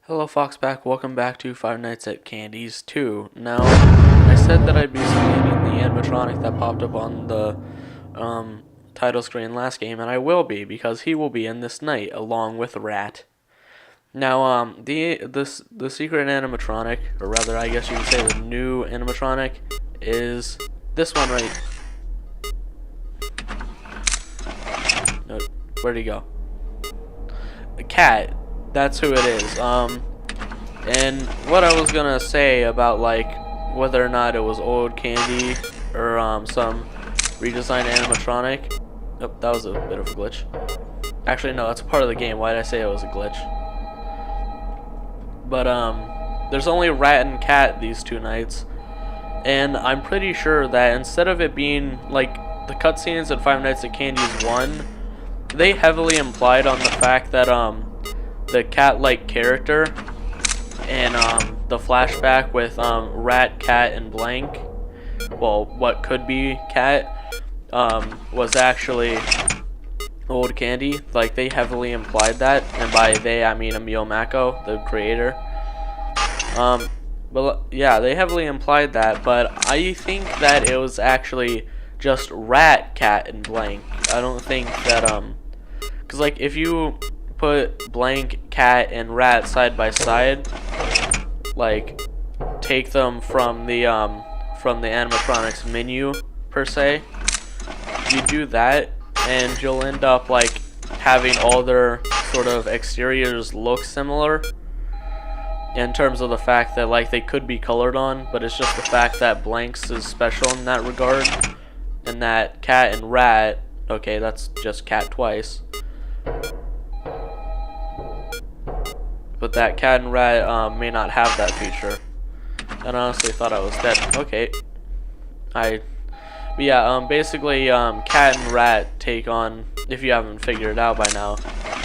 Hello Foxback, welcome back to Five Nights at Candy's 2. Now, I said that I'd be scanning the animatronic that popped up on the title screen last game, and I will be, because he will be in this night, along with Rat. Now, the secret animatronic, or rather I guess you could say the new animatronic, is this one right... No, where'd he go? The cat. That's who it is. And what I was gonna say about like whether or not it was old candy or some redesigned animatronic. Oh, that was a bit of a glitch. Actually, no, that's part of the game. Why did I say it was a glitch? But there's only rat and cat these two nights, and I'm pretty sure that instead of it being like the cutscenes in Five Nights at Candy's 1, they heavily implied on the fact that the cat-like character and the flashback with rat, cat, and blank, well, what could be cat, was actually old candy. Like, they heavily implied that, and by they I mean Emil Mako, the creator. But yeah, they heavily implied that, but I think that it was actually just rat, cat, and blank. I don't think that because like if you put blank, cat, and rat side by side, like take them from the animatronics menu per se, you do that and you'll end up like having all their sort of exteriors look similar in terms of the fact that like they could be colored on, but it's just the fact that blanks is special in that regard, and that cat and rat, okay, that's just cat twice, but that cat and rat may not have that feature. I honestly thought I was dead. Okay. But yeah, basically, cat and rat take on, if you haven't figured it out by now,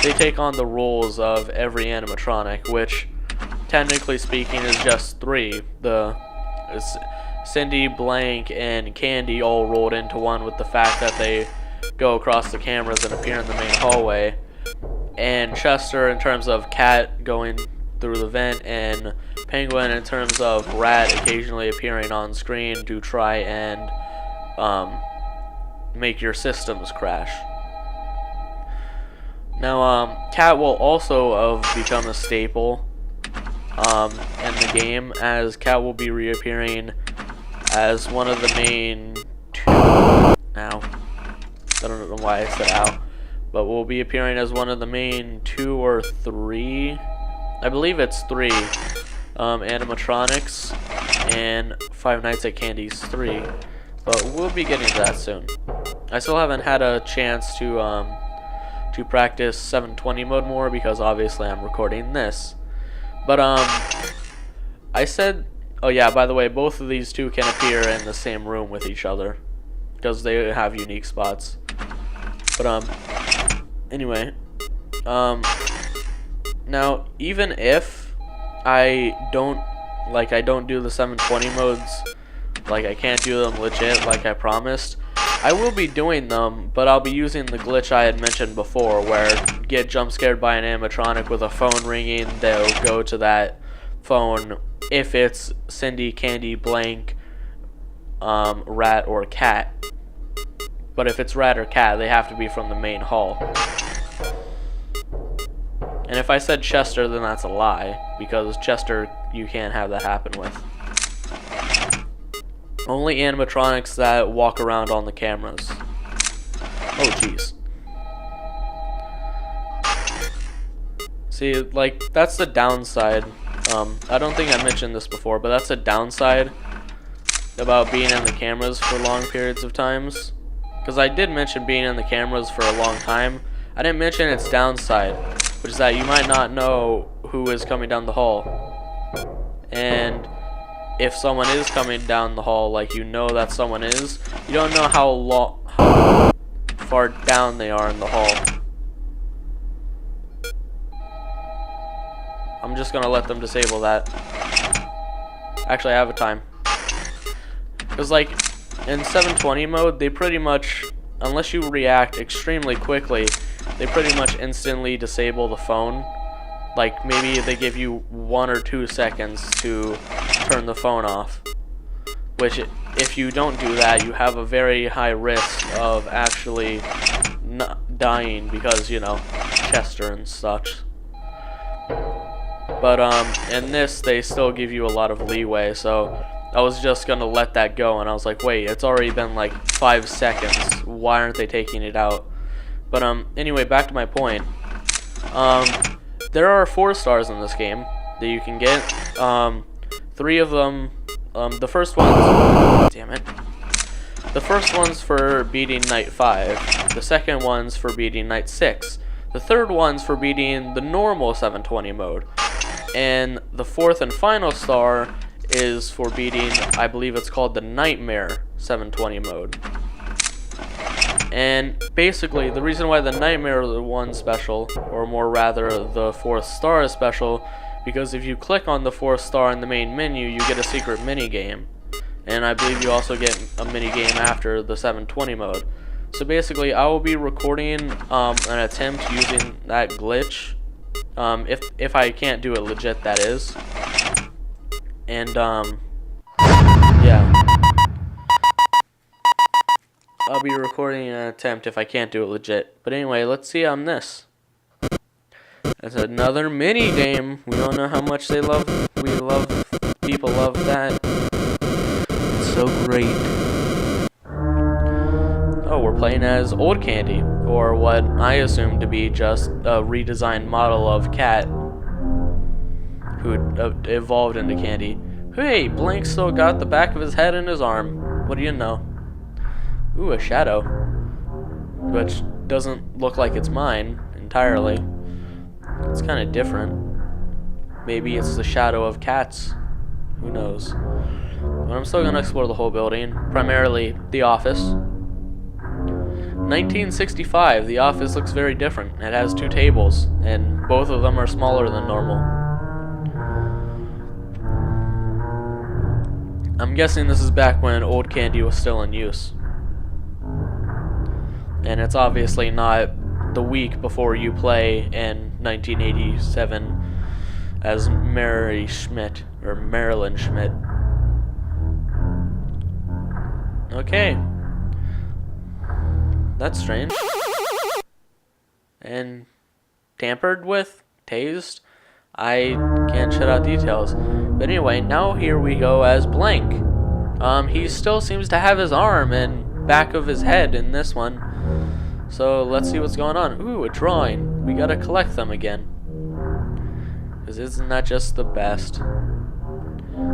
they take on the roles of every animatronic, which, technically speaking, is just three. It's Cindy, Blank, and Candy all rolled into one with the fact that they go across the cameras and appear in the main hallway. And Chester in terms of cat going through the vent, and Penguin in terms of rat occasionally appearing on screen to try and make your systems crash. Now, cat will also have become a staple in the game, as cat will be reappearing as one of the main two. Ow. I don't know why I said ow. But will be appearing as one of the main 2 or 3, I believe it's 3, animatronics in Five Nights at Candy's 3. But we'll be getting to that soon. I still haven't had a chance to practice 720 mode more, because obviously I'm recording this. But I said, oh yeah, by the way, both of these two can appear in the same room with each other, because they have unique spots. But anyway, now even if I don't do the 720 modes, like I can't do them legit like I promised, I will be doing them, but I'll be using the glitch I had mentioned before, where get jump scared by an animatronic with a phone ringing, they'll go to that phone if it's Cindy, Candy, Blank, rat, or cat. But if it's rat or cat, they have to be from the main hall. And if I said Chester, then that's a lie, because Chester, you can't have that happen with. Only animatronics that walk around on the cameras. Oh, jeez. See, like, that's the downside. I don't think I mentioned this before, but that's a downside about being in the cameras for long periods of times. Because I did mention being in the cameras for a long time. I didn't mention its downside, which is that you might not know who is coming down the hall. And if someone is coming down the hall, like you know that someone is, you don't know how far down they are in the hall. I'm just gonna let them disable that. Actually, I have a time. Because like, in 720 mode, they pretty much, unless you react extremely quickly, they pretty much instantly disable the phone Like, maybe they give you 1 or 2 seconds to turn the phone off. Which, if you don't do that, you have a very high risk of actually dying because, you know, Chester and such. But, in this, they still give you a lot of leeway, so I was just gonna let that go, and I was like, wait, it's already been like 5 seconds. Why aren't they taking it out? But, anyway, back to my point. There are 4 stars in this game that you can get. 3 of them, the first one's, damn it. The first one's for beating Night 5. The second one's for beating Night 6. The third one's for beating the normal 720 mode. And the 4th and final star is for beating, I believe it's called the Nightmare 720 mode. And basically, the reason why the Nightmare one's special, or more rather the 4th star is special, because if you click on the 4th star in the main menu, you get a secret mini game. And I believe you also get a mini game after the 720 mode. So basically, I will be recording an attempt using that glitch. If I can't do it legit, that is. And yeah. I'll be recording an attempt if I can't do it legit. But anyway, let's see on this. It's another mini game. We don't know how much people love that. It's so great. Oh, we're playing as Old Candy, or what I assume to be just a redesigned model of Cat, who evolved into Candy. Hey, Blank still got the back of his head and his arm. What do you know? Ooh, a shadow, which doesn't look like it's mine entirely. It's kind of different. Maybe it's the shadow of Cat's. Who knows? But I'm still going to explore the whole building, primarily the office. 1965, the office looks very different. It has 2 tables, and both of them are smaller than normal. I'm guessing this is back when Old Candy was still in use. And it's obviously not the week before you play in 1987 as Mary Schmidt, or Marilyn Schmidt. Okay. That's strange. And tampered with? Tased? I can't shut out details. But anyway, now here we go as Blank. He still seems to have his arm and back of his head in this one. So let's see what's going on. Ooh, a drawing. We gotta collect them again. Because isn't that just the best?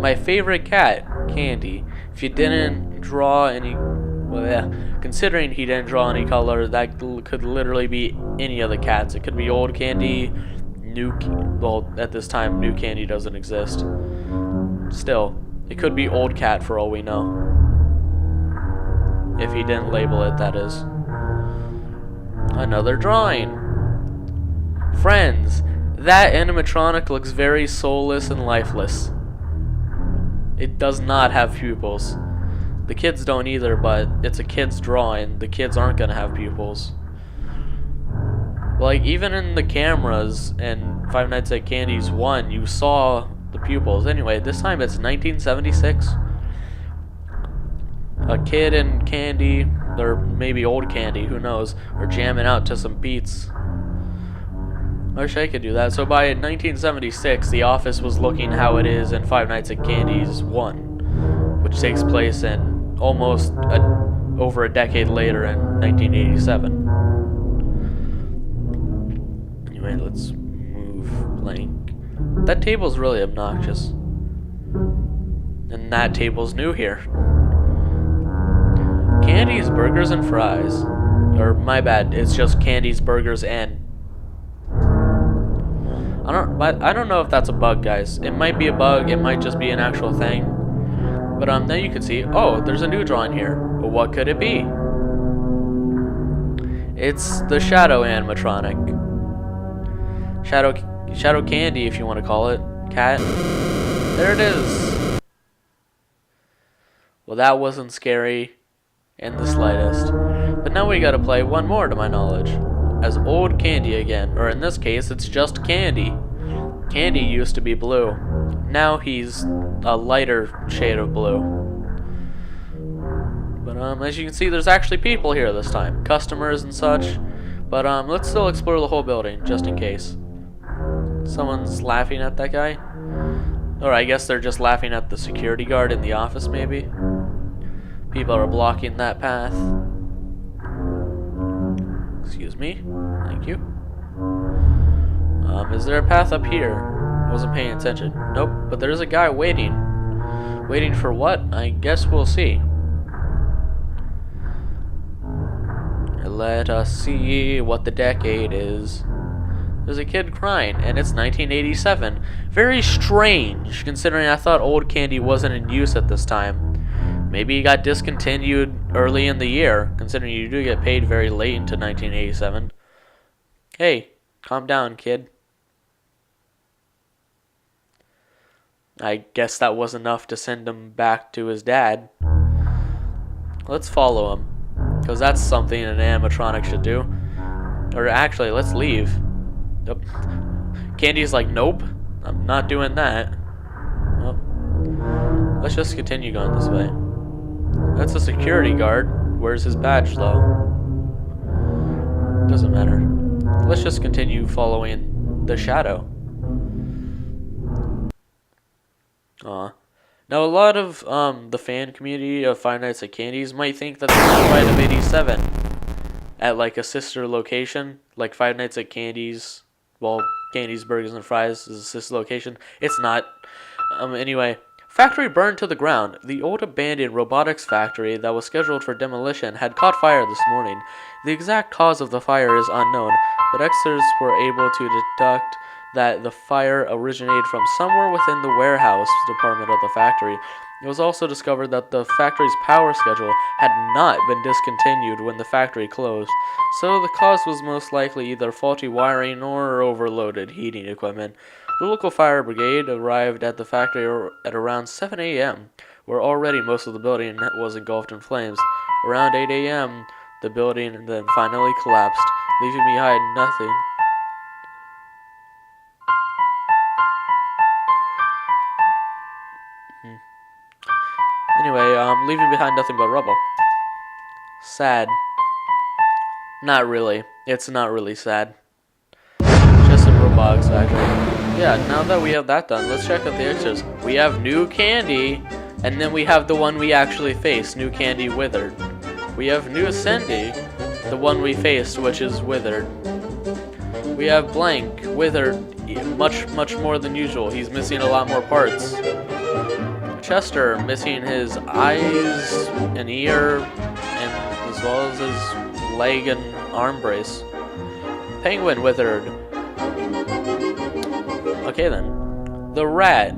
My favorite cat, Candy. If you didn't draw any... Well, yeah. Considering he didn't draw any color, that could literally be any of the cats. It could be Old Candy, well, at this time, New Candy doesn't exist. Still, it could be Old Cat for all we know. If he didn't label it, that is. Another drawing. Friends, that animatronic looks very soulless and lifeless. It does not have pupils. The kids don't either, but it's a kid's drawing. The kids aren't gonna have pupils. Like, even in the cameras in Five Nights at Candy's 1, you saw the pupils. Anyway, this time it's 1976. A kid and Candy, or maybe Old Candy, who knows, are jamming out to some beats. I wish I could do that. So by 1976, the office was looking how it is in Five Nights at Candy's 1, which takes place in almost over a decade later in 1987. Anyway, let's move Blank. That table's really obnoxious. And that table's new here. Candy's Burgers and Fries. Or, my bad, it's just Candy's Burgers and... I don't know if that's a bug, guys. It might be a bug, it might just be an actual thing. But then you can see, oh, there's a new drawing here. But what could it be? It's the Shadow animatronic. Shadow Candy, if you want to call it. Cat. There it is. Well, that wasn't scary in the slightest. But now we gotta play one more, to my knowledge, as Old Candy again. Or in this case, it's just Candy. Candy used to be blue. Now he's a lighter shade of blue. But as you can see, there's actually people here this time. Customers and such. But let's still explore the whole building, just in case. Someone's laughing at that guy. Or I guess they're just laughing at the security guard in the office, maybe. People are blocking that path. Excuse me. Thank you. Is there a path up here? I wasn't paying attention. Nope, but there's a guy waiting. Waiting for what? I guess we'll see. Let us see what the decade is. There's a kid crying, and it's 1987. Very strange, considering I thought old candy wasn't in use at this time. Maybe it got discontinued early in the year, considering you do get paid very late into 1987. Hey, calm down, kid. I guess that was enough to send him back to his dad. Let's follow him, because that's something an animatronic should do. Or actually, let's leave. Yep. Candy's like, nope, I'm not doing that. Well, let's just continue going this way. That's a security guard. Where's his badge, though? Doesn't matter. Let's just continue following the shadow. Now, a lot of the fan community of Five Nights at Candy's might think that there's a fight of 87 at like a sister location, like Five Nights at Candy's. Well, Candy's Burgers and Fries is a sister location. It's not. Anyway, factory burned to the ground. The old abandoned robotics factory that was scheduled for demolition had caught fire this morning. The exact cause of the fire is unknown, but experts were able to deduct that the fire originated from somewhere within the warehouse department of the factory. It was also discovered that the factory's power schedule had not been discontinued when the factory closed, so the cause was most likely either faulty wiring or overloaded heating equipment. The local fire brigade arrived at the factory at around 7 a.m., where already most of the building was engulfed in flames. Around 8 a.m., the building then finally collapsed, leaving behind nothing. Anyway, leaving behind nothing but rubble. Sad. Not really. It's not really sad. Just a robotics factory. Yeah, now that we have that done, let's check out the extras. We have new candy, and then we have the one we actually faced, new candy withered. We have new Cindy, the one we faced, which is withered. We have blank, withered, much more than usual. He's missing a lot more parts. Chester missing his eyes and ear, and as well as his leg and arm brace. Penguin withered. Okay then. The rat,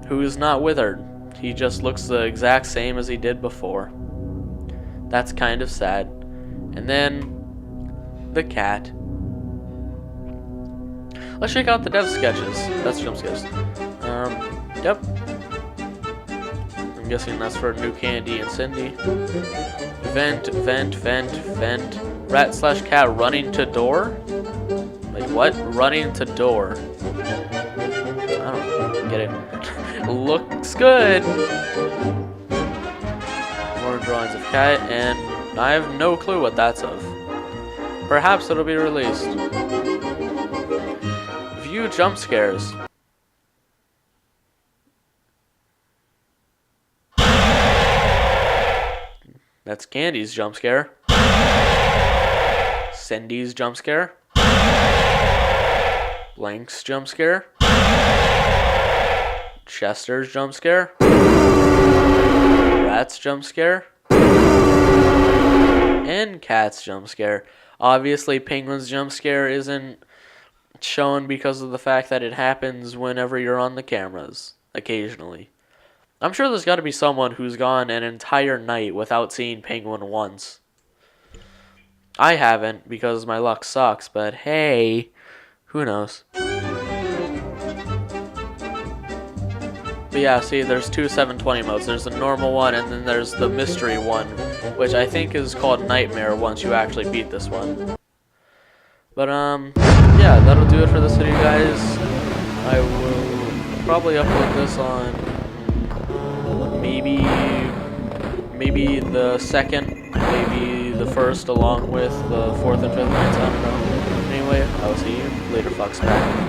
who is not withered. He just looks the exact same as he did before. That's kind of sad. And then the cat. Let's check out the dev sketches. That's jump sketches. Yep. I'm guessing that's for New Candy and Cindy. Vent. Rat / cat running to door? Like what? Running to door. I don't get it. Looks good. More drawings of cat, and I have no clue what that's of. Perhaps it'll be released. View jump scares. That's Candy's jump scare. Cindy's jump scare. Blank's jump scare. Chester's jump scare. Rat's jump scare. And Cat's jump scare. Obviously, Penguin's jump scare isn't shown because of the fact that it happens whenever you're on the cameras, occasionally. I'm sure there's got to be someone who's gone an entire night without seeing Penguin once. I haven't, because my luck sucks, but hey, who knows? But yeah, see, there's two 720 modes. There's the normal one, and then there's the mystery one, which I think is called Nightmare once you actually beat this one. But, yeah, that'll do it for this video, guys. I will probably upload this on maybe the second, maybe the first, along with the fourth and fifth nights. I don't know. Anyway, I will see you later, Fox back.